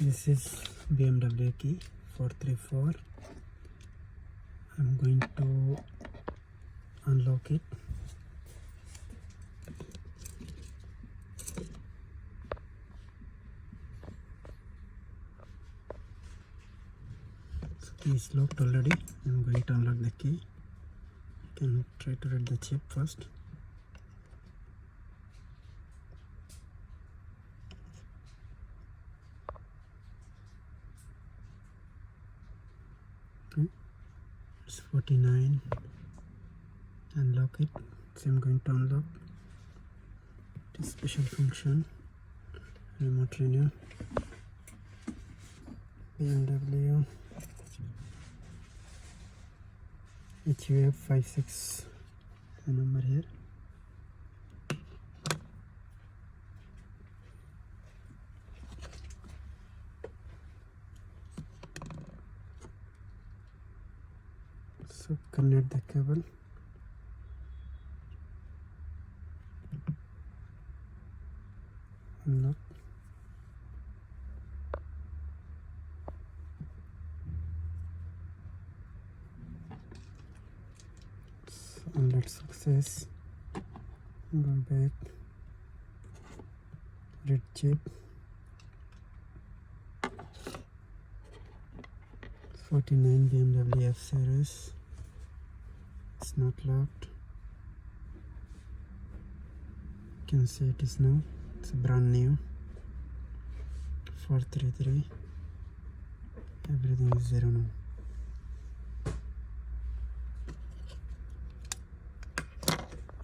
This is BMW key 434. I'm going to unlock it. So key is locked already. I'm going to unlock the key. You can try to read the chip first. Okay, it's 49. Unlock it. So I'm going to unlock this special function. Remote renew. BMW HUF56, the number here. So connect the cable. Unlock. So unlock success. Go back. Read chip. 49 BMW F series. It's not locked. You can see it is now. It's brand new. 433. Everything is 0 now.